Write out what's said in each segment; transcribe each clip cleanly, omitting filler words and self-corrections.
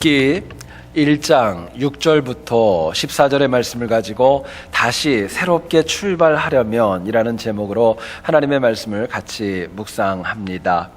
기 1장 6절부터 14절의 말씀을 가지고 다시 새롭게 출발하려면 이라는 제목으로 하나님의 말씀을 같이 묵상합니다.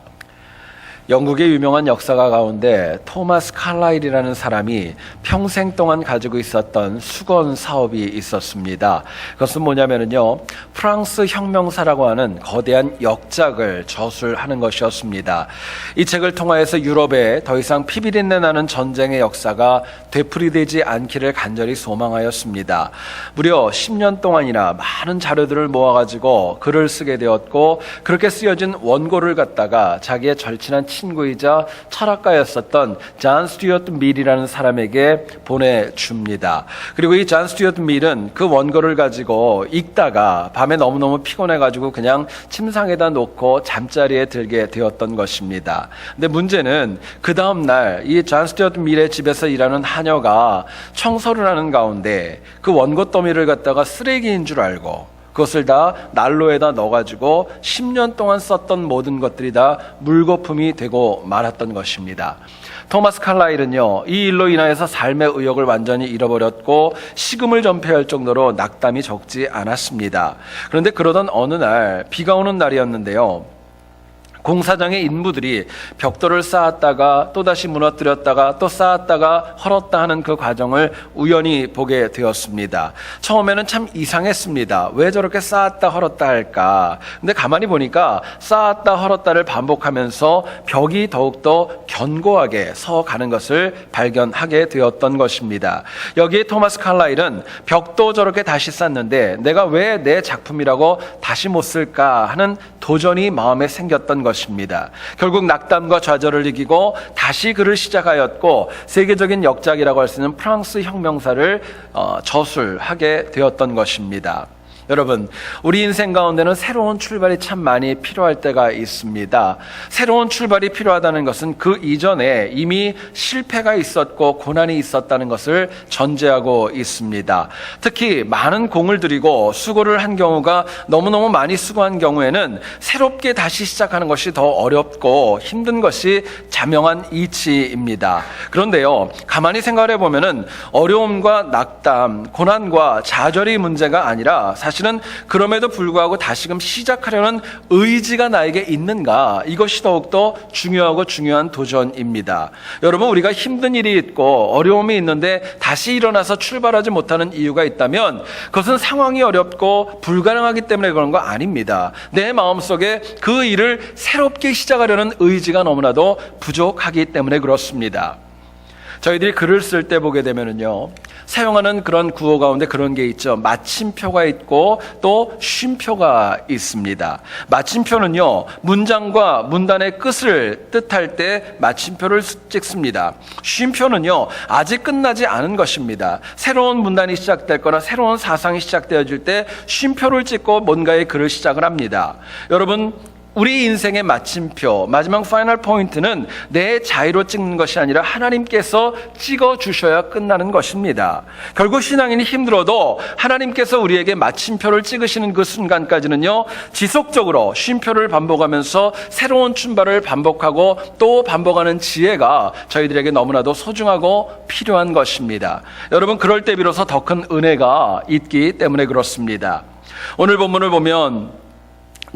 영국의 유명한 역사가 가운데 토마스 칼라일이라는 사람이 평생 동안 가지고 있었던 수건 사업이 있었습니다. 그것은 뭐냐면요, 프랑스 혁명사라고 하는 거대한 역작을 저술하는 것이었습니다. 이 책을 통하여서 유럽에 더 이상 피비린내 나는 전쟁의 역사가 되풀이되지 않기를 간절히 소망하였습니다. 무려 10년 동안이나 많은 자료들을 모아가지고 글을 쓰게 되었고, 그렇게 쓰여진 원고를 갖다가 자기의 절친한 친구이자 철학가였었던 존 스튜어트 밀이라는 사람에게 보내줍니다. 그리고 이 존 스튜어트 밀은 그 원고를 가지고 읽다가 밤에 너무너무 피곤해가지고 그냥 침상에다 놓고 잠자리에 들게 되었던 것입니다. 근데 문제는 그 다음날 이 존 스튜어트 밀의 집에서 일하는 하녀가 청소를 하는 가운데 그 원고 더미를 갖다가 쓰레기인 줄 알고 그것을 다 난로에다 넣어가지고 10년 동안 썼던 모든 것들이 다 물거품이 되고 말았던 것입니다. 토마스 칼라일은요, 이 일로 인하여서 삶의 의욕을 완전히 잃어버렸고 식음을 전폐할 정도로 낙담이 적지 않았습니다. 그런데 그러던 어느 날 비가 오는 날이었는데요, 공사장의 인부들이 벽돌을 쌓았다가 또다시 무너뜨렸다가 또 쌓았다가 헐었다 하는 그 과정을 우연히 보게 되었습니다. 처음에는 참 이상했습니다. 왜 저렇게 쌓았다 헐었다 할까? 근데 가만히 보니까 쌓았다 헐었다를 반복하면서 벽이 더욱더 견고하게 서가는 것을 발견하게 되었던 것입니다. 여기에 토마스 칼라일은 벽도 저렇게 다시 쌓는데 내가 왜 내 작품이라고 다시 못 쓸까 하는 도전이 마음에 생겼던 것입니다. 결국 낙담과 좌절을 이기고 다시 글을 시작하였고 세계적인 역작이라고 할 수 있는 프랑스 혁명사를 저술하게 되었던 것입니다. 여러분, 우리 인생 가운데는 새로운 출발이 참 많이 필요할 때가 있습니다. 새로운 출발이 필요하다는 것은 그 이전에 이미 실패가 있었고 고난이 있었다는 것을 전제하고 있습니다. 특히 많은 공을 들이고 수고를 한 경우가 너무너무 많이 수고한 경우에는 새롭게 다시 시작하는 것이 더 어렵고 힘든 것이 자명한 이치입니다. 그런데요, 가만히 생각해 보면은 어려움과 낙담, 고난과 좌절이 문제가 아니라 사실은 그럼에도 불구하고 다시금 시작하려는 의지가 나에게 있는가, 이것이 더욱더 중요하고 중요한 도전입니다. 여러분, 우리가 힘든 일이 있고 어려움이 있는데 다시 일어나서 출발하지 못하는 이유가 있다면 그것은 상황이 어렵고 불가능하기 때문에 그런 거 아닙니다. 내 마음속에 그 일을 새롭게 시작하려는 의지가 너무나도 부족하기 때문에 그렇습니다. 저희들이 글을 쓸 때 보게 되면은요, 사용하는 그런 구호 가운데 그런 게 있죠. 마침표가 있고 또 쉼표가 있습니다. 마침표는요, 문장과 문단의 끝을 뜻할 때 마침표를 찍습니다. 쉼표는요, 아직 끝나지 않은 것입니다. 새로운 문단이 시작될 거나 새로운 사상이 시작되어질 때 쉼표를 찍고 뭔가의 글을 시작을 합니다. 여러분, 우리 인생의 마침표, 마지막 파이널 포인트는 내 자유로 찍는 것이 아니라 하나님께서 찍어주셔야 끝나는 것입니다. 결국 신앙인이 힘들어도 하나님께서 우리에게 마침표를 찍으시는 그 순간까지는요, 지속적으로 쉼표를 반복하면서 새로운 출발을 반복하고 또 반복하는 지혜가 저희들에게 너무나도 소중하고 필요한 것입니다. 여러분, 그럴 때 비로소 더 큰 은혜가 있기 때문에 그렇습니다. 오늘 본문을 보면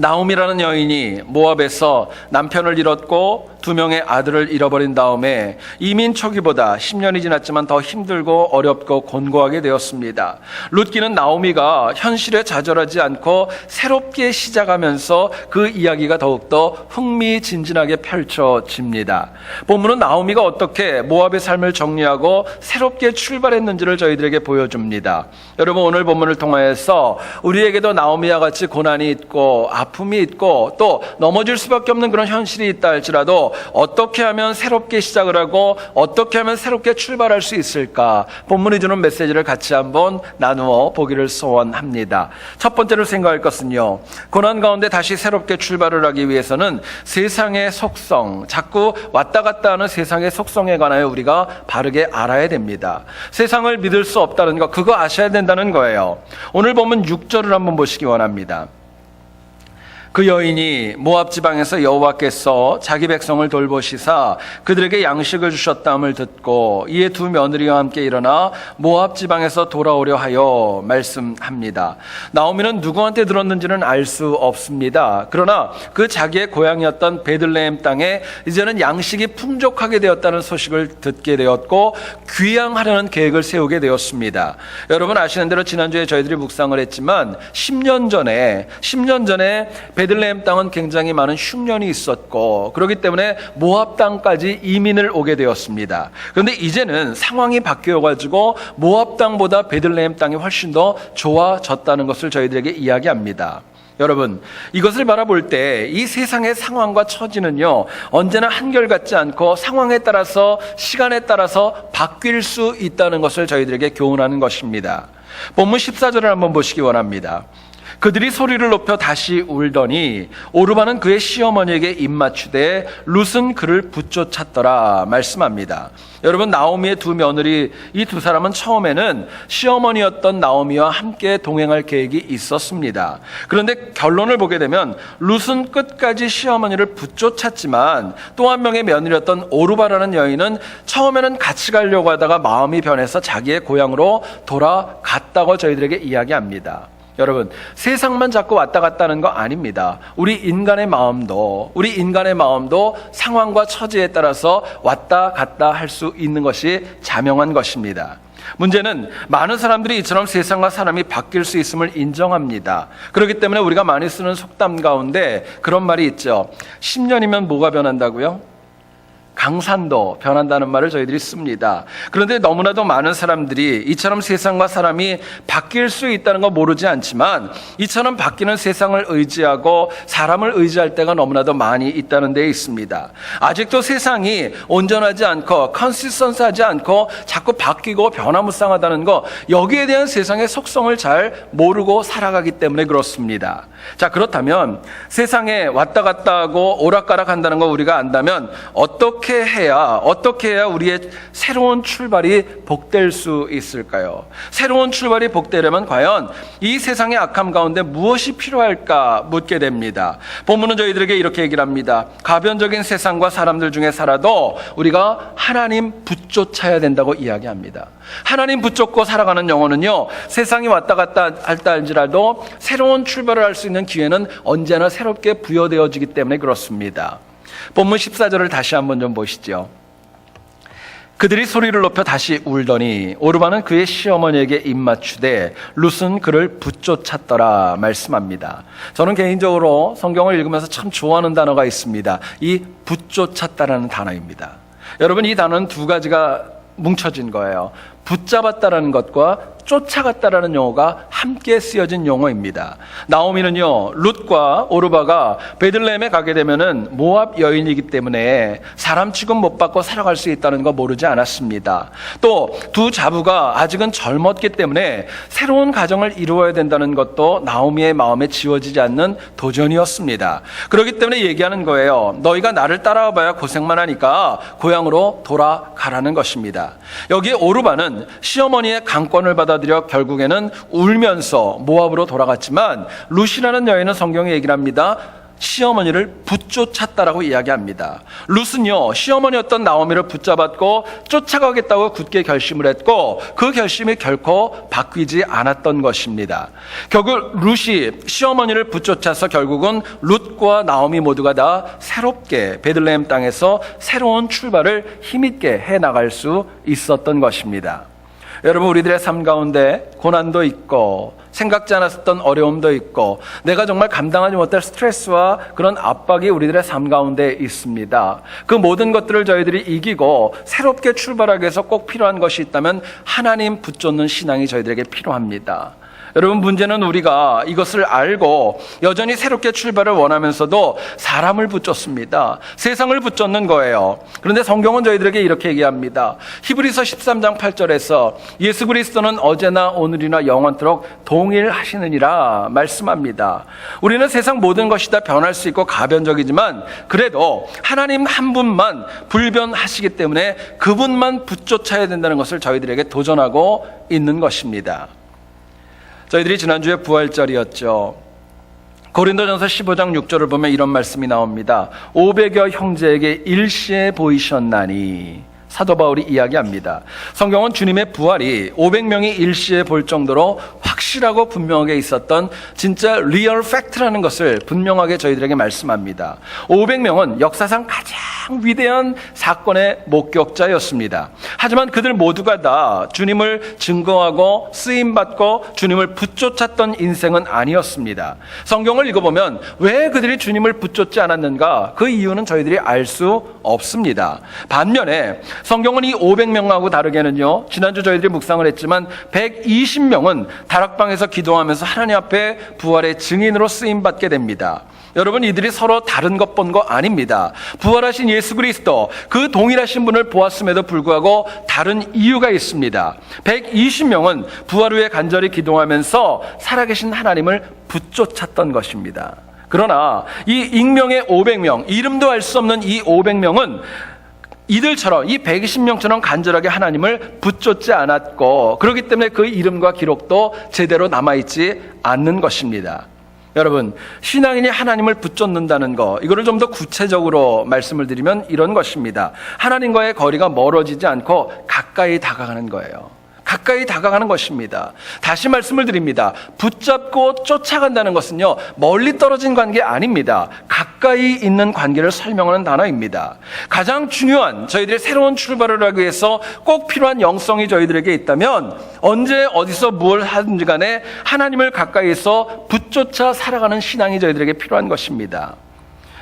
나오미라는 여인이 모압에서 남편을 잃었고 2명의 아들을 잃어버린 다음에 이민 초기보다 10년이 지났지만 더 힘들고 어렵고 곤고하게 되었습니다. 룻기는 나오미가 현실에 좌절하지 않고 새롭게 시작하면서 그 이야기가 더욱더 흥미진진하게 펼쳐집니다. 본문은 나오미가 어떻게 모압의 삶을 정리하고 새롭게 출발했는지를 저희들에게 보여줍니다. 여러분, 오늘 본문을 통하여서 우리에게도 나오미와 같이 고난이 있고 아픔이 있고 또 넘어질 수밖에 없는 그런 현실이 있다 할지라도 어떻게 하면 새롭게 시작을 하고 어떻게 하면 새롭게 출발할 수 있을까, 본문이 주는 메시지를 같이 한번 나누어 보기를 소원합니다. 첫 번째로 생각할 것은요, 고난 가운데 다시 새롭게 출발을 하기 위해서는 세상의 속성, 자꾸 왔다 갔다 하는 세상의 속성에 관하여 우리가 바르게 알아야 됩니다. 세상을 믿을 수 없다는 것, 그거 아셔야 된다는 거예요. 오늘 보면 6절을 한번 보시기 원합니다. 그 여인이 모압 지방에서 여호와께서 자기 백성을 돌보시사 그들에게 양식을 주셨다함을 듣고 이에 두 며느리와 함께 일어나 모압 지방에서 돌아오려 하여 말씀합니다. 나오미는 누구한테 들었는지는 알 수 없습니다. 그러나 그 자기의 고향이었던 베들레헴 땅에 이제는 양식이 풍족하게 되었다는 소식을 듣게 되었고 귀향하려는 계획을 세우게 되었습니다. 여러분 아시는 대로 지난주에 저희들이 묵상을 했지만 10년 전에 베들레헴 땅은 굉장히 많은 흉년이 있었고 그렇기 때문에 모압 땅까지 이민을 오게 되었습니다. 그런데 이제는 상황이 바뀌어가지고 모압 땅보다 베들레헴 땅이 훨씬 더 좋아졌다는 것을 저희들에게 이야기합니다. 여러분 이것을 바라볼 때 이 세상의 상황과 처지는요 언제나 한결같지 않고 상황에 따라서 시간에 따라서 바뀔 수 있다는 것을 저희들에게 교훈하는 것입니다. 본문 14절을 한번 보시기 원합니다. 그들이 소리를 높여 다시 울더니 오르바는 그의 시어머니에게 입맞추되 룻은 그를 붙쫓았더라 말씀합니다. 여러분 나오미의 두 며느리 이 두 사람은 처음에는 시어머니였던 나오미와 함께 동행할 계획이 있었습니다. 그런데 결론을 보게 되면 룻은 끝까지 시어머니를 붙쫓았지만 또 한 명의 며느리였던 오르바라는 여인은 처음에는 같이 가려고 하다가 마음이 변해서 자기의 고향으로 돌아갔다고 저희들에게 이야기합니다. 여러분 세상만 자꾸 왔다 갔다 하는 거 아닙니다. 우리 인간의 마음도 상황과 처지에 따라서 왔다 갔다 할 수 있는 것이 자명한 것입니다. 문제는 많은 사람들이 이처럼 세상과 사람이 바뀔 수 있음을 인정합니다. 그렇기 때문에 우리가 많이 쓰는 속담 가운데 그런 말이 있죠. 10년이면 뭐가 변한다고요? 강산도 변한다는 말을 저희들이 씁니다. 그런데 너무나도 많은 사람들이 이처럼 세상과 사람이 바뀔 수 있다는 거 모르지 않지만 이처럼 바뀌는 세상을 의지하고 사람을 의지할 때가 너무나도 많이 있다는 데 있습니다. 아직도 세상이 온전하지 않고 컨시스턴스하지 않고 자꾸 바뀌고 변화무쌍하다는 거 여기에 대한 세상의 속성을 잘 모르고 살아가기 때문에 그렇습니다. 자 그렇다면 세상에 왔다 갔다 하고 오락가락 한다는 거 우리가 안다면 어떻게 해야 우리의 새로운 출발이 복될 수 있을까요? 새로운 출발이 복되려면 과연 이 세상의 악함 가운데 무엇이 필요할까 묻게 됩니다. 본문은 저희들에게 이렇게 얘기를 합니다. 가변적인 세상과 사람들 중에 살아도 우리가 하나님 붙쫓아야 된다고 이야기합니다. 하나님 붙잡고 살아가는 영혼은요 세상이 왔다 갔다 할다 할지라도 새로운 출발을 할 수 있는 기회는 언제나 새롭게 부여되어지기 때문에 그렇습니다. 본문 14절을 다시 한번 좀 보시죠. 그들이 소리를 높여 다시 울더니 오르바는 그의 시어머니에게 입맞추되 룻은 그를 붙쫓았더라 말씀합니다. 저는 개인적으로 성경을 읽으면서 참 좋아하는 단어가 있습니다. 이 붙쫓았다라는 단어입니다. 여러분 이 단어는 두 가지가 뭉쳐진 거예요. 붙잡았다라는 것과 쫓아갔다라는 용어가 함께 쓰여진 용어입니다. 나오미는요 룻과 오르바가 베들레헴에 가게 되면은 모압 여인이기 때문에 사람 취급 못 받고 살아갈 수 있다는 거 모르지 않았습니다. 또 두 자부가 아직은 젊었기 때문에 새로운 가정을 이루어야 된다는 것도 나오미의 마음에 지워지지 않는 도전이었습니다. 그렇기 때문에 얘기하는 거예요. 너희가 나를 따라와봐야 고생만 하니까 고향으로 돌아가라는 것입니다. 여기에 오르바는 시어머니의 강권을 받아들여 결국에는 울면서 모압으로 돌아갔지만 룻이라는 여인은 성경에 얘기를 합니다. 시어머니를 붙쫓았다라고 이야기합니다. 룻은요 시어머니였던 나오미를 붙잡았고 쫓아가겠다고 굳게 결심을 했고 그 결심이 결코 바뀌지 않았던 것입니다. 결국 룻이 시어머니를 붙쫓아서 결국은 룻과 나오미 모두가 다 새롭게 베들레헴 땅에서 새로운 출발을 힘있게 해나갈 수 있었던 것입니다. 여러분 우리들의 삶 가운데 고난도 있고 생각지 않았던 어려움도 있고 내가 정말 감당하지 못할 스트레스와 그런 압박이 우리들의 삶 가운데 있습니다. 그 모든 것들을 저희들이 이기고 새롭게 출발하기 위해서 꼭 필요한 것이 있다면 하나님 붙잡는 신앙이 저희들에게 필요합니다. 여러분 문제는 우리가 이것을 알고 여전히 새롭게 출발을 원하면서도 사람을 붙잡습니다. 세상을 붙잡는 거예요. 그런데 성경은 저희들에게 이렇게 얘기합니다. 히브리서 13장 8절에서 예수 그리스도는 어제나 오늘이나 영원토록 동일하시느니라 말씀합니다. 우리는 세상 모든 것이 다 변할 수 있고 가변적이지만 그래도 하나님 한 분만 불변하시기 때문에 그분만 붙쫓아야 된다는 것을 저희들에게 도전하고 있는 것입니다. 저희들이 지난주에 부활절이었죠. 고린도전서 15장 6절을 보면 이런 말씀이 나옵니다. 500여 형제에게 일시에 보이셨나니. 사도 바울이 이야기합니다. 성경은 주님의 부활이 500명이 일시에 볼 정도로 확실하고 분명하게 있었던 진짜 리얼 팩트라는 것을 분명하게 저희들에게 말씀합니다. 500명은 역사상 가장 위대한 사건의 목격자였습니다. 하지만 그들 모두가 다 주님을 증거하고 쓰임받고 주님을 붙쫓았던 인생은 아니었습니다. 성경을 읽어보면 왜 그들이 주님을 붙쫓지 않았는가? 그 이유는 저희들이 알 수 없습니다. 반면에 성경은 이 500명하고 다르게는요, 지난주 저희들이 묵상을 했지만 120명은 다락방에서 기도하면서 하나님 앞에 부활의 증인으로 쓰임받게 됩니다. 여러분, 이들이 서로 다른 것 본 거 아닙니다. 부활하신 예수 그리스도, 그 동일하신 분을 보았음에도 불구하고 다른 이유가 있습니다. 120명은 부활 후에 간절히 기도하면서 살아계신 하나님을 붙쫓았던 것입니다. 그러나 이 익명의 500명, 이름도 알 수 없는 이 500명은 이들처럼, 이 120명처럼 간절하게 하나님을 붙쫓지 않았고, 그렇기 때문에 그 이름과 기록도 제대로 남아있지 않는 것입니다. 여러분, 신앙인이 하나님을 붙쫓는다는 거, 이거를 좀 더 구체적으로 말씀을 드리면 이런 것입니다. 하나님과의 거리가 멀어지지 않고 가까이 다가가는 거예요. 가까이 다가가는 것입니다. 다시 말씀을 드립니다. 붙잡고 쫓아간다는 것은요, 멀리 떨어진 관계 아닙니다. 가까이 있는 관계를 설명하는 단어입니다. 가장 중요한, 저희들의 새로운 출발을 하기 위해서 꼭 필요한 영성이 저희들에게 있다면 언제 어디서 무엇을 하든지 간에 하나님을 가까이에서 붙쫓아 살아가는 신앙이 저희들에게 필요한 것입니다.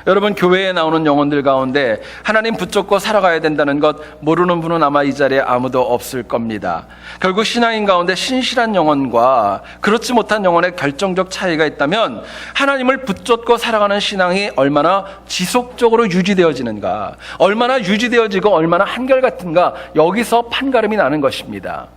여러분, 교회에 나오는 영혼들 가운데 하나님 붙잡고 살아가야 된다는 것 모르는 분은 아마 이 자리에 아무도 없을 겁니다. 결국 신앙인 가운데 신실한 영혼과 그렇지 못한 영혼의 결정적 차이가 있다면 하나님을 붙잡고 살아가는 신앙이 얼마나 지속적으로 유지되어지는가, 얼마나 유지되어지고 얼마나 한결같은가, 여기서 판가름이 나는 것입니다.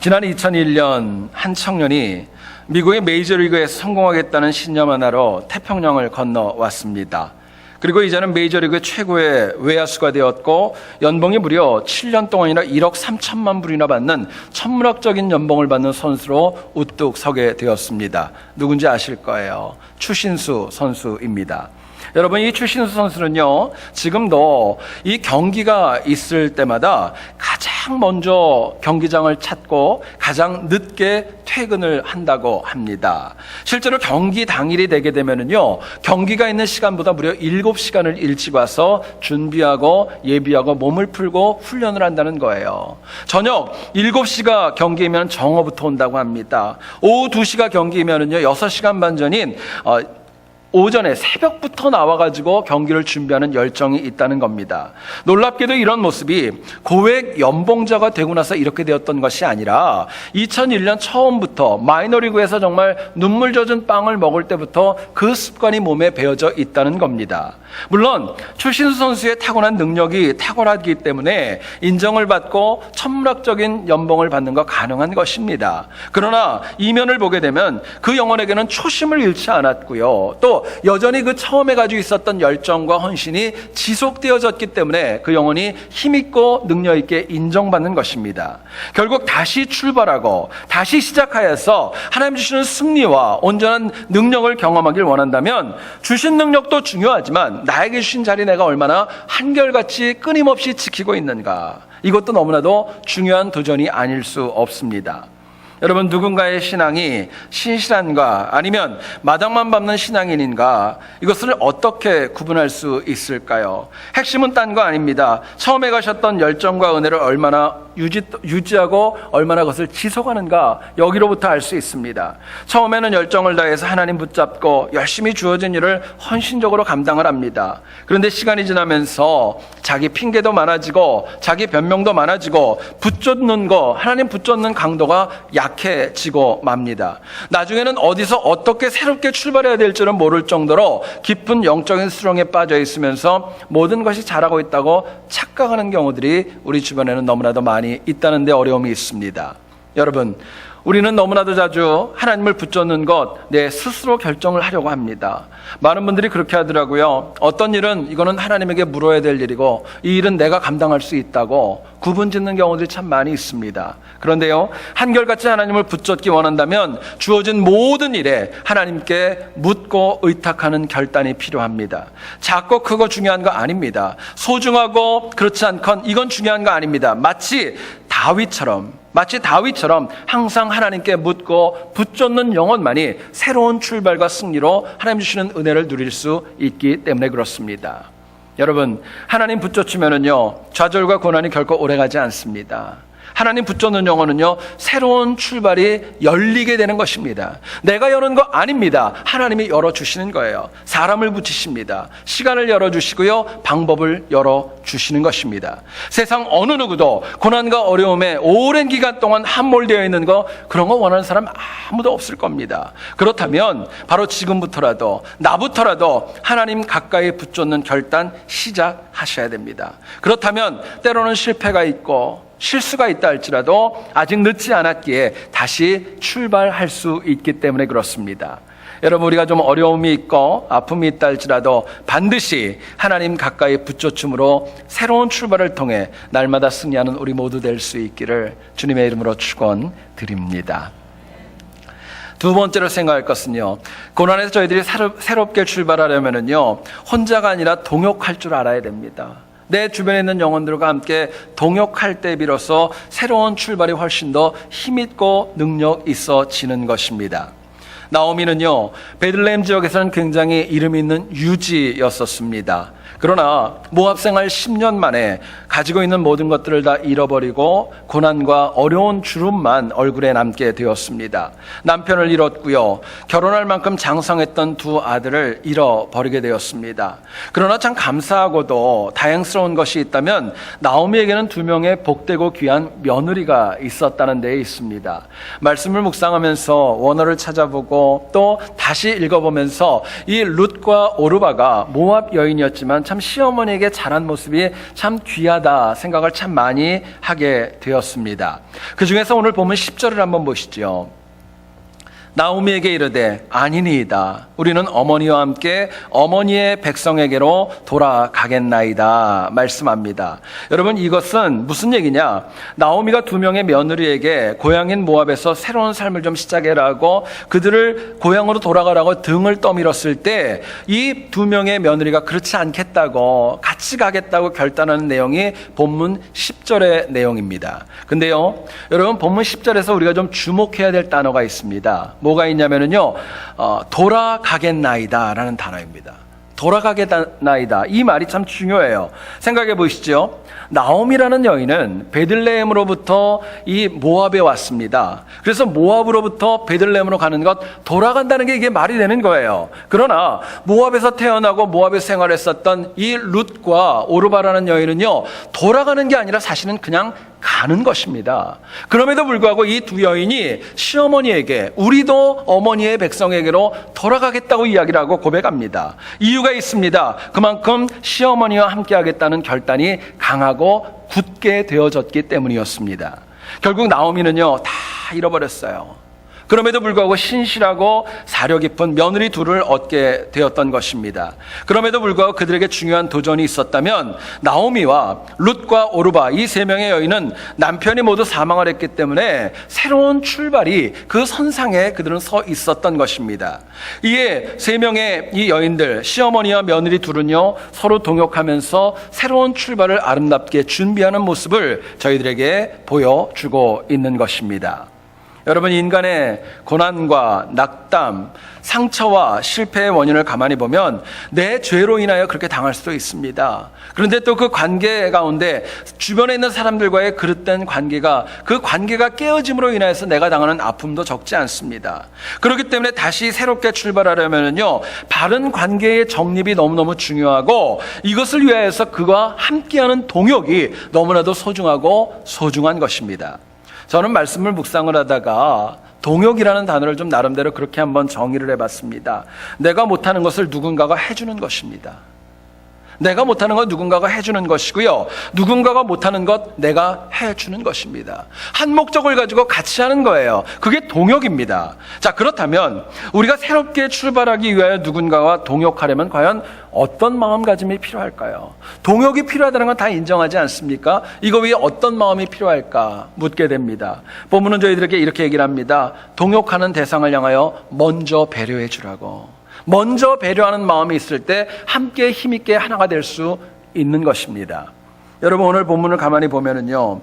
지난 2001년 한 청년이 미국의 메이저리그에서 성공하겠다는 신념 하나로 태평양을 건너왔습니다. 그리고 이제는 메이저리그 최고의 외야수가 되었고 연봉이 무려 7년 동안이나 1억 3천만 불이나 받는 천문학적인 연봉을 받는 선수로 우뚝 서게 되었습니다. 누군지 아실 거예요. 추신수 선수입니다. 여러분, 이 추신수 선수는요, 지금도 이 경기가 있을 때마다 가장 먼저 경기장을 찾고 가장 늦게 퇴근을 한다고 합니다. 실제로 경기 당일이 되게 되면은요, 경기가 있는 시간보다 무려 7시간을 일찍 와서 준비하고 예비하고 몸을 풀고 훈련을 한다는 거예요. 저녁 7시가 경기이면 정오부터 온다고 합니다. 오후 2시가 경기이면은요, 6시간 반 전인 오전에 새벽부터 나와가지고 경기를 준비하는 열정이 있다는 겁니다. 놀랍게도 이런 모습이 고액 연봉자가 되고 나서 이렇게 되었던 것이 아니라 2001년 처음부터 마이너리그에서 정말 눈물 젖은 빵을 먹을 때부터 그 습관이 몸에 배어져 있다는 겁니다. 물론 추신수 선수의 타고난 능력이 탁월하기 때문에 인정을 받고 천문학적인 연봉을 받는 거 가능한 것입니다. 그러나 이면을 보게 되면 그 영혼에게는 초심을 잃지 않았고요, 또 여전히 그 처음에 가지고 있었던 열정과 헌신이 지속되어졌기 때문에 그 영혼이 힘있고 능력있게 인정받는 것입니다. 결국 다시 출발하고 다시 시작하여서 하나님 주시는 승리와 온전한 능력을 경험하길 원한다면 주신 능력도 중요하지만 나에게 주신 자리 내가 얼마나 한결같이 끊임없이 지키고 있는가, 이것도 너무나도 중요한 도전이 아닐 수 없습니다. 여러분, 누군가의 신앙이 신실한가 아니면 마당만 밟는 신앙인인가, 이것을 어떻게 구분할 수 있을까요? 핵심은 딴 거 아닙니다. 처음에 가셨던 열정과 은혜를 얼마나 유지하고 얼마나 그것을 지속하는가, 여기로부터 알 수 있습니다. 처음에는 열정을 다해서 하나님 붙잡고 열심히 주어진 일을 헌신적으로 감당을 합니다. 그런데 시간이 지나면서 자기 핑계도 많아지고 자기 변명도 많아지고 붙잡는 거, 하나님 붙잡는 강도가 약해지고 맙니다. 나중에는 어디서 어떻게 새롭게 출발해야 될지는 모를 정도로 깊은 영적인 수렁에 빠져 있으면서 모든 것이 잘하고 있다고 착각하는 경우들이 우리 주변에는 너무나도 많이 있다는 데 어려움이 있습니다. 여러분, 우리는 너무나도 자주 하나님을 붙잡는 것, 내 스스로 결정을 하려고 합니다. 많은 분들이 그렇게 하더라고요. 어떤 일은 이거는 하나님에게 물어야 될 일이고 이 일은 내가 감당할 수 있다고 구분 짓는 경우들이 참 많이 있습니다. 그런데요, 한결같이 하나님을 붙잡기 원한다면 주어진 모든 일에 하나님께 묻고 의탁하는 결단이 필요합니다. 작고 크고 중요한 거 아닙니다. 소중하고 그렇지 않건 이건 중요한 거 아닙니다. 마치 다윗처럼 항상 하나님께 묻고 붙잡는 영혼만이 새로운 출발과 승리로 하나님 주시는 은혜를 누릴 수 있기 때문에 그렇습니다. 여러분, 하나님 붙잡으면은요, 좌절과 고난이 결코 오래가지 않습니다. 하나님 붙잡는 영혼은요, 새로운 출발이 열리게 되는 것입니다. 내가 여는 거 아닙니다. 하나님이 열어주시는 거예요. 사람을 붙이십니다. 시간을 열어주시고요, 방법을 열어주시는 것입니다. 세상 어느 누구도 고난과 어려움에 오랜 기간 동안 함몰되어 있는 거, 그런 거 원하는 사람 아무도 없을 겁니다. 그렇다면 바로 지금부터라도, 나부터라도 하나님 가까이 붙잡는 결단 시작하셔야 됩니다. 그렇다면 때로는 실패가 있고 실수가 있다 할지라도 아직 늦지 않았기에 다시 출발할 수 있기 때문에 그렇습니다. 여러분, 우리가 좀 어려움이 있고 아픔이 있다 할지라도 반드시 하나님 가까이 붙잡음으로 새로운 출발을 통해 날마다 승리하는 우리 모두 될 수 있기를 주님의 이름으로 축원드립니다. 두 번째로 생각할 것은요, 고난에서 저희들이 새롭게 출발하려면요, 혼자가 아니라 동역할 줄 알아야 됩니다. 내 주변에 있는 영혼들과 함께 동역할 때 비로소 새로운 출발이 훨씬 더 힘있고 능력 있어지는 것입니다. 나오미는요, 베들레헴 지역에서는 굉장히 이름 있는 유지였었습니다. 그러나 모압 생활 10년 만에 가지고 있는 모든 것들을 다 잃어버리고 고난과 어려운 주름만 얼굴에 남게 되었습니다. 남편을 잃었고요, 결혼할 만큼 장성했던 두 아들을 잃어버리게 되었습니다. 그러나 참 감사하고도 다행스러운 것이 있다면 나오미에게는 두 명의 복되고 귀한 며느리가 있었다는 데에 있습니다. 말씀을 묵상하면서 원어를 찾아보고 또 다시 읽어보면서 이 룻과 오르바가 모압 여인이었지만 참 시어머니에게 잘한 모습이 참 귀하다 생각을 참 많이 하게 되었습니다. 그 중에서 오늘 보면 10절을 한번 보시죠. 나오미에게 이르되 아니니이다. 우리는 어머니와 함께 어머니의 백성에게로 돌아가겠나이다 말씀합니다. 여러분, 이것은 무슨 얘기냐? 나오미가 두 명의 며느리에게 고향인 모압에서 새로운 삶을 좀 시작해라고 그들을 고향으로 돌아가라고 등을 떠밀었을 때 이 두 명의 며느리가 그렇지 않겠다고 같이 가겠다고 결단하는 내용이 본문 10절의 내용입니다. 근데요, 여러분, 본문 10절에서 우리가 좀 주목해야 될 단어가 있습니다. 뭐가 있냐면요, 돌아가겠나이다 라는 단어입니다. 돌아가겠나이다. 이 말이 참 중요해요. 생각해 보시죠. 나오미라는 여인은 베들레헴으로부터 이 모압에 왔습니다. 그래서 모압으로부터 베들레헴으로 가는 것, 돌아간다는 게 이게 말이 되는 거예요. 그러나 모압에서 태어나고 모압에서 생활했었던 이 룻과 오르바라는 여인은요, 돌아가는 게 아니라 사실은 그냥 가는 것입니다. 그럼에도 불구하고 이 두 여인이 시어머니에게, 우리도 어머니의 백성에게로 돌아가겠다고 이야기를 하고 고백합니다. 이유가 있습니다. 그만큼 시어머니와 함께 하겠다는 결단이 강하고 굳게 되어졌기 때문이었습니다. 결국 나오미는요, 다 잃어버렸어요. 그럼에도 불구하고 신실하고 사려 깊은 며느리 둘을 얻게 되었던 것입니다. 그럼에도 불구하고 그들에게 중요한 도전이 있었다면 나오미와 룻과 오르바, 이 세 명의 여인은 남편이 모두 사망을 했기 때문에 새로운 출발이 그 선상에 그들은 서 있었던 것입니다. 이에 세 명의 이 여인들, 시어머니와 며느리 둘은요, 서로 동역하면서 새로운 출발을 아름답게 준비하는 모습을 저희들에게 보여주고 있는 것입니다. 여러분, 인간의 고난과 낙담, 상처와 실패의 원인을 가만히 보면 내 죄로 인하여 그렇게 당할 수도 있습니다. 그런데 또 그 관계 가운데 주변에 있는 사람들과의 그릇된 관계가, 그 관계가 깨어짐으로 인해서 내가 당하는 아픔도 적지 않습니다. 그렇기 때문에 다시 새롭게 출발하려면요, 바른 관계의 정립이 너무너무 중요하고 이것을 위하여서 그와 함께하는 동역이 너무나도 소중하고 소중한 것입니다. 저는 말씀을 묵상을 하다가 동역이라는 단어를 좀 나름대로 그렇게 한번 정의를 해봤습니다. 내가 못하는 것을 누군가가 해주는 것입니다. 내가 못하는 것 누군가가 해주는 것이고요. 누군가가 못하는 것 내가 해주는 것입니다. 한 목적을 가지고 같이 하는 거예요. 그게 동역입니다. 자, 그렇다면 우리가 새롭게 출발하기 위하여 누군가와 동역하려면 과연 어떤 마음가짐이 필요할까요? 동역이 필요하다는 건 다 인정하지 않습니까? 이거 위에 어떤 마음이 필요할까 묻게 됩니다. 본문은 저희들에게 이렇게 얘기를 합니다. 동역하는 대상을 향하여 먼저 배려해 주라고. 먼저 배려하는 마음이 있을 때 함께 힘있게 하나가 될 수 있는 것입니다. 여러분, 오늘 본문을 가만히 보면은요,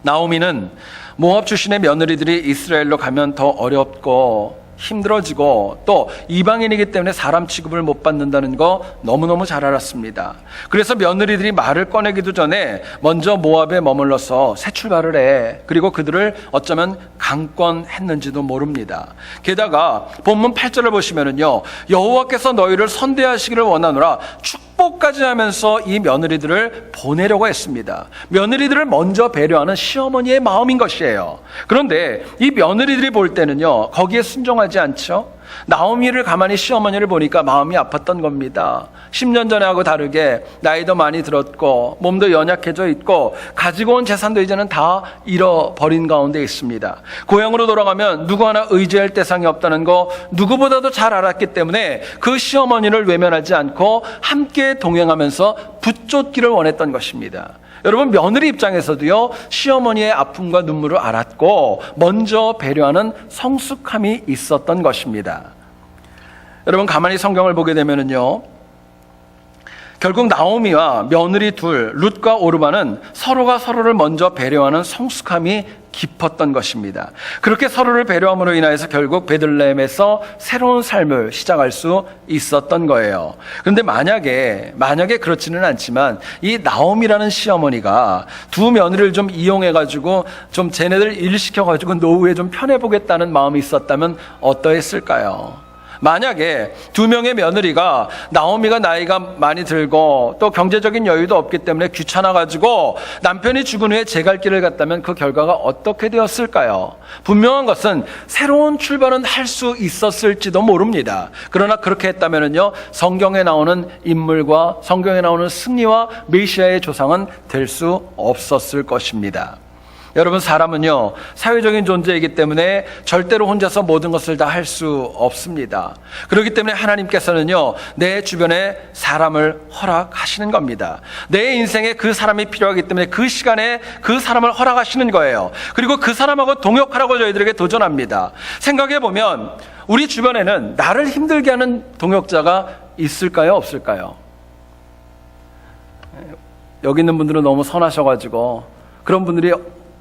나오미는 모압 출신의 며느리들이 이스라엘로 가면 더 어렵고 힘들어지고 또 이방인이기 때문에 사람 취급을 못 받는다는 거 너무너무 잘 알았습니다. 그래서 며느리들이 말을 꺼내기도 전에 먼저 모압에 머물러서 새 출발을 해. 그리고 그들을 어쩌면 강권했는지도 모릅니다. 게다가 본문 8절을 보시면은요, 여호와께서 너희를 선대하시기를 원하노라 축복까지 하면서 이 며느리들을 보내려고 했습니다. 며느리들을 먼저 배려하는 시어머니의 마음인 것이에요. 그런데 이 며느리들이 볼 때는요, 거기에 순종하지 않죠. 나오미를 가만히 시어머니를 보니까 마음이 아팠던 겁니다. 10년 전하고 다르게 나이도 많이 들었고 몸도 연약해져 있고 가지고 온 재산도 이제는 다 잃어버린 가운데 있습니다. 고향으로 돌아가면 누구 하나 의지할 대상이 없다는 거 누구보다도 잘 알았기 때문에 그 시어머니를 외면하지 않고 함께 동행하면서 붙쫓기를 원했던 것입니다. 여러분, 며느리 입장에서도요, 시어머니의 아픔과 눈물을 알았고 먼저 배려하는 성숙함이 있었던 것입니다. 여러분, 가만히 성경을 보게 되면은요, 결국 나오미와 며느리 둘 룻과 오르바는 서로가 서로를 먼저 배려하는 성숙함이 깊었던 것입니다. 그렇게 서로를 배려함으로 인하여서 결국 베들레헴에서 새로운 삶을 시작할 수 있었던 거예요. 그런데 만약에 그렇지는 않지만 이 나오미라는 시어머니가 두 며느리를 좀 이용해가지고 좀 쟤네들 일 시켜가지고 노후에 좀 편해보겠다는 마음이 있었다면 어떠했을까요? 만약에 두 명의 며느리가 나오미가 나이가 많이 들고 또 경제적인 여유도 없기 때문에 귀찮아가지고 남편이 죽은 후에 제 갈 길을 갔다면 그 결과가 어떻게 되었을까요? 분명한 것은 새로운 출발은 할 수 있었을지도 모릅니다. 그러나 그렇게 했다면요, 성경에 나오는 인물과 성경에 나오는 승리와 메시아의 조상은 될 수 없었을 것입니다. 여러분, 사람은요, 사회적인 존재이기 때문에 절대로 혼자서 모든 것을 다 할 수 없습니다. 그렇기 때문에 하나님께서는요, 내 주변에 사람을 허락하시는 겁니다. 내 인생에 그 사람이 필요하기 때문에 그 시간에 그 사람을 허락하시는 거예요. 그리고 그 사람하고 동역하라고 저희들에게 도전합니다. 생각해보면 우리 주변에는 나를 힘들게 하는 동역자가 있을까요, 없을까요? 여기 있는 분들은 너무 선하셔가지고 그런 분들이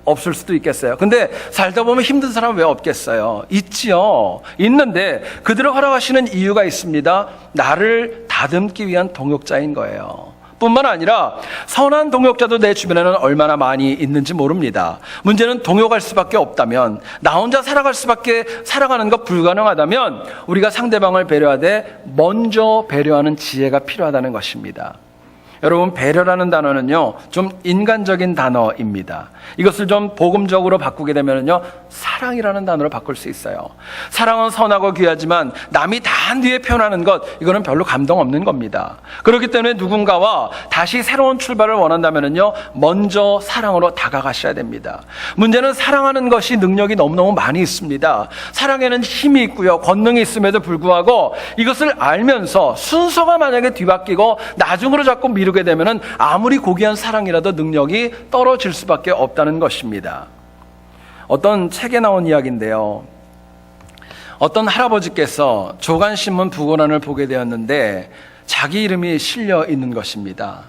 없을 수도 있겠어요. 근데 살다 보면 힘든 사람 왜 없겠어요? 있지요. 있는데 그들을 허락하시는 이유가 있습니다. 나를 다듬기 위한 동역자인 거예요. 뿐만 아니라 선한 동역자도 내 주변에는 얼마나 많이 있는지 모릅니다. 문제는 동역할 수밖에 없다면, 나 혼자 살아가는 것 불가능하다면 우리가 상대방을 배려하되 먼저 배려하는 지혜가 필요하다는 것입니다. 여러분, 배려라는 단어는요, 좀 인간적인 단어입니다. 이것을 좀 복음적으로 바꾸게 되면요, 사랑이라는 단어로 바꿀 수 있어요. 사랑은 선하고 귀하지만 남이 다 한 뒤에 표현하는 것, 이거는 별로 감동 없는 겁니다. 그렇기 때문에 누군가와 다시 새로운 출발을 원한다면요, 먼저 사랑으로 다가가셔야 됩니다. 문제는 사랑하는 것이 능력이 너무너무 많이 있습니다. 사랑에는 힘이 있고요, 권능이 있음에도 불구하고 이것을 알면서 순서가 만약에 뒤바뀌고 나중으로 자꾸 미루게 되면은 아무리 고귀한 사랑이라도 능력이 떨어질 수밖에 없다는 것입니다. 어떤 책에 나온 이야기인데요, 어떤 할아버지께서 조간신문 부고란을 보게 되었는데 자기 이름이 실려 있는 것입니다.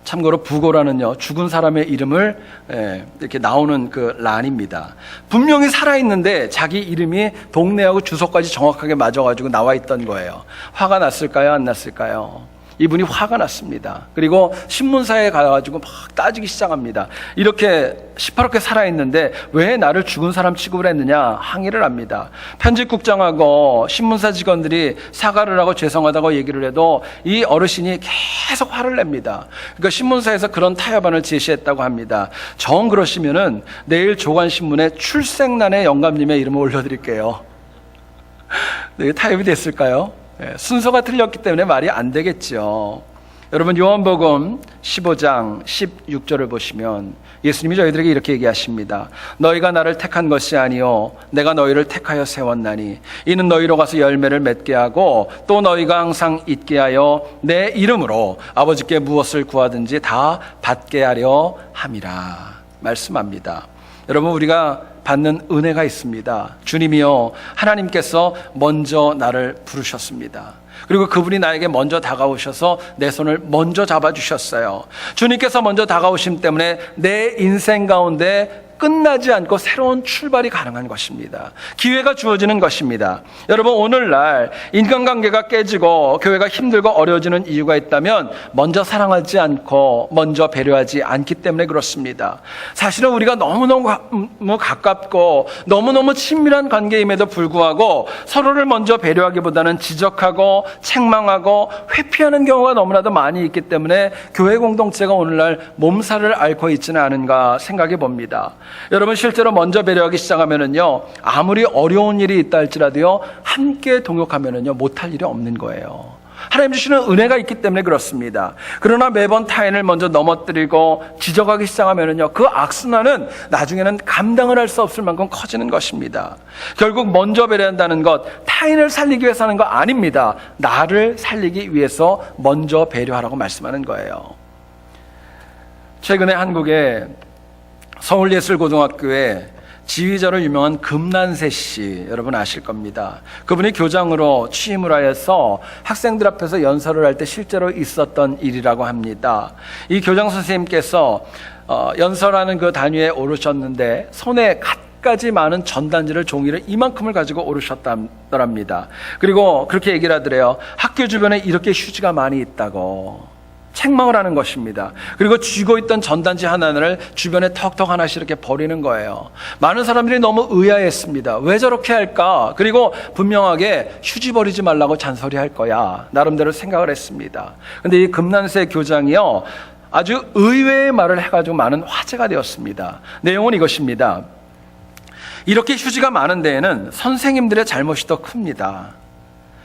참고로 부고란은요, 죽은 사람의 이름을 이렇게 나오는 그 란입니다. 분명히 살아있는데 자기 이름이 동네하고 주소까지 정확하게 맞아가지고 나와 있던 거예요. 화가 났을까요, 안 났을까요? 이분이 화가 났습니다. 그리고 신문사에 가가지고 막 따지기 시작합니다. 이렇게 시퍼렇게 살아있는데 왜 나를 죽은 사람 취급을 했느냐 항의를 합니다. 편집국장하고 신문사 직원들이 사과를 하고 죄송하다고 얘기를 해도 이 어르신이 계속 화를 냅니다. 그러니까 신문사에서 그런 타협안을 제시했다고 합니다. 정 그러시면은 내일 조간신문에 출생란에 영감님의 이름을 올려드릴게요. 네, 타협이 됐을까요? 순서가 틀렸기 때문에 말이 안 되겠죠. 여러분 요한복음 15장 16절을 보시면 예수님이 저희들에게 이렇게 얘기하십니다. 너희가 나를 택한 것이 아니요 내가 너희를 택하여 세웠나니 이는 너희로 가서 열매를 맺게 하고 또 너희가 항상 있게 하여 내 이름으로 아버지께 무엇을 구하든지 다 받게 하려 함이라 말씀합니다. 여러분 우리가 받는 은혜가 있습니다. 주님이요 하나님께서 먼저 나를 부르셨습니다. 그리고 그분이 나에게 먼저 다가오셔서 내 손을 먼저 잡아주셨어요. 주님께서 먼저 다가오심 때문에 내 인생 가운데 끝나지 않고 새로운 출발이 가능한 것입니다. 기회가 주어지는 것입니다. 여러분 오늘날 인간관계가 깨지고 교회가 힘들고 어려워지는 이유가 있다면 먼저 사랑하지 않고 먼저 배려하지 않기 때문에 그렇습니다. 사실은 우리가 너무너무 가깝고 너무너무 친밀한 관계임에도 불구하고 서로를 먼저 배려하기보다는 지적하고 책망하고 회피하는 경우가 너무나도 많이 있기 때문에 교회 공동체가 오늘날 몸살을 앓고 있지는 않은가 생각해 봅니다. 여러분 실제로 먼저 배려하기 시작하면은요 아무리 어려운 일이 있다 할지라도요 함께 동역하면은요 못할 일이 없는 거예요. 하나님 주시는 은혜가 있기 때문에 그렇습니다. 그러나 매번 타인을 먼저 넘어뜨리고 지적하기 시작하면은요 그 악순환은 나중에는 감당을 할 수 없을 만큼 커지는 것입니다. 결국 먼저 배려한다는 것 타인을 살리기 위해서 하는 거 아닙니다. 나를 살리기 위해서 먼저 배려하라고 말씀하는 거예요. 최근에 한국에 서울예술고등학교에 지휘자로 유명한 금난세 씨 여러분 아실 겁니다. 그분이 교장으로 취임을 하여서 학생들 앞에서 연설을 할 때 실제로 있었던 일이라고 합니다. 이 교장 선생님께서 연설하는 그 단위에 오르셨는데 손에 갖가지 많은 전단지를 종이를 이만큼을 가지고 오르셨답니다. 그리고 그렇게 얘기를 하더래요. 학교 주변에 이렇게 휴지가 많이 있다고 책망을 하는 것입니다. 그리고 쥐고 있던 전단지 하나를 주변에 턱턱 하나씩 이렇게 버리는 거예요. 많은 사람들이 너무 의아했습니다. 왜 저렇게 할까? 그리고 분명하게 휴지 버리지 말라고 잔소리할 거야. 나름대로 생각을 했습니다. 근데 이 금난세 교장이요 아주 의외의 말을 해가지고 많은 화제가 되었습니다. 내용은 이것입니다. 이렇게 휴지가 많은 데에는 선생님들의 잘못이 더 큽니다.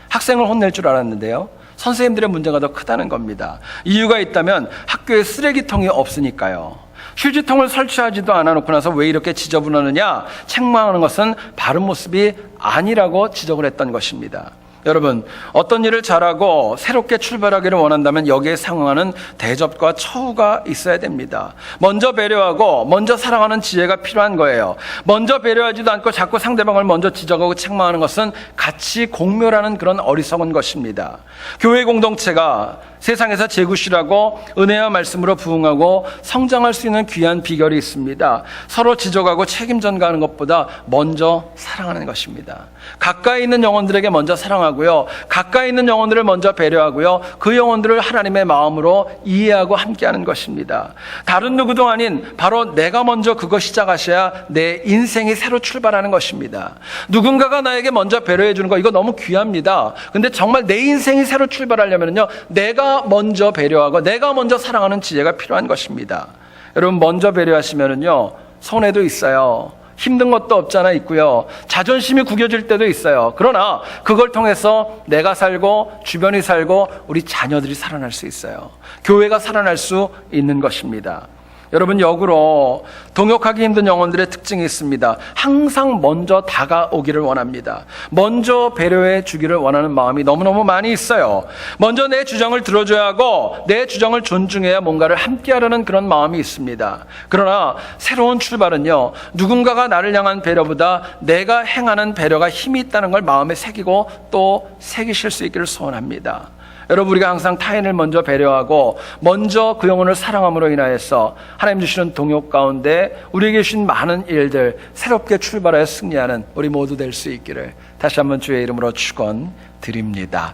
학생을 혼낼 줄 알았는데요 선생님들의 문제가 더 크다는 겁니다. 이유가 있다면 학교에 쓰레기통이 없으니까요. 휴지통을 설치하지도 않아놓고 나서 왜 이렇게 지저분하느냐 책망하는 것은 바른 모습이 아니라고 지적을 했던 것입니다. 여러분 어떤 일을 잘하고 새롭게 출발하기를 원한다면 여기에 상응하는 대접과 처우가 있어야 됩니다. 먼저 배려하고 먼저 사랑하는 지혜가 필요한 거예요. 먼저 배려하지도 않고 자꾸 상대방을 먼저 지적하고 책망하는 것은 같이 공멸하는 그런 어리석은 것입니다. 교회 공동체가 세상에서 제구실하고 은혜와 말씀으로 부응하고 성장할 수 있는 귀한 비결이 있습니다. 서로 지적하고 책임 전가하는 것보다 먼저 사랑하는 것입니다. 가까이 있는 영혼들에게 먼저 사랑하고요. 가까이 있는 영혼들을 먼저 배려하고요. 그 영혼들을 하나님의 마음으로 이해하고 함께하는 것입니다. 다른 누구도 아닌 바로 내가 먼저 그거 시작하셔야 내 인생이 새로 출발하는 것입니다. 누군가가 나에게 먼저 배려해 주는 거 이거 너무 귀합니다. 근데 정말 내 인생이 새로 출발하려면요. 내가 먼저 배려하고 내가 먼저 사랑하는 지혜가 필요한 것입니다. 여러분 먼저 배려하시면은요 손해도 있어요. 힘든 것도 없지 않아 있고요. 자존심이 구겨질 때도 있어요. 그러나 그걸 통해서 내가 살고 주변이 살고 우리 자녀들이 살아날 수 있어요. 교회가 살아날 수 있는 것입니다. 여러분 역으로 동역하기 힘든 영혼들의 특징이 있습니다. 항상 먼저 다가오기를 원합니다. 먼저 배려해 주기를 원하는 마음이 너무너무 많이 있어요. 먼저 내 주장을 들어줘야 하고 내 주장을 존중해야 뭔가를 함께하려는 그런 마음이 있습니다. 그러나 새로운 출발은요 누군가가 나를 향한 배려보다 내가 행하는 배려가 힘이 있다는 걸 마음에 새기고 또 새기실 수 있기를 소원합니다. 여러분 우리가 항상 타인을 먼저 배려하고 먼저 그 영혼을 사랑함으로 인하여서 하나님 주시는 동역 가운데 우리에게 주신 많은 일들 새롭게 출발하여 승리하는 우리 모두 될 수 있기를 다시 한번 주의 이름으로 축원드립니다.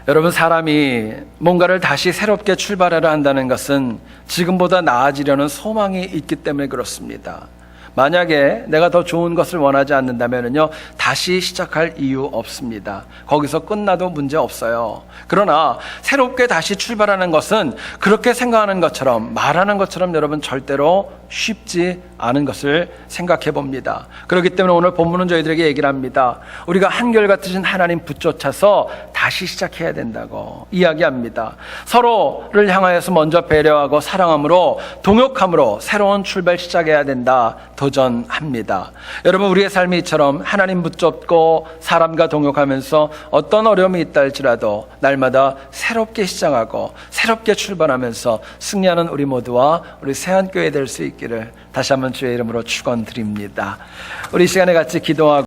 여러분 사람이 뭔가를 다시 새롭게 출발하려 한다는 것은 지금보다 나아지려는 소망이 있기 때문에 그렇습니다. 만약에 내가 더 좋은 것을 원하지 않는다면요 다시 시작할 이유 없습니다. 거기서 끝나도 문제 없어요. 그러나 새롭게 다시 출발하는 것은 그렇게 생각하는 것처럼 말하는 것처럼 여러분 절대로 쉽지 않은 것을 생각해 봅니다. 그렇기 때문에 오늘 본문은 저희들에게 얘기를 합니다. 우리가 한결같으신 하나님 붙쫓아서 다시 시작해야 된다고 이야기합니다. 서로를 향하여서 먼저 배려하고 사랑함으로 동역함으로 새로운 출발 시작해야 된다 도전합니다. 여러분, 우리의 삶이 이처럼 하나님 붙잡고 사람과 동역하면서 어떤 어려움이 있다 할지라도 날마다 새롭게 시작하고 새롭게 출발하면서 승리하는 우리 모두와 우리 새한교회 될 수 있기를 다시 한번 주의 이름으로 축원드립니다. 우리 이 시간에 같이 기도하고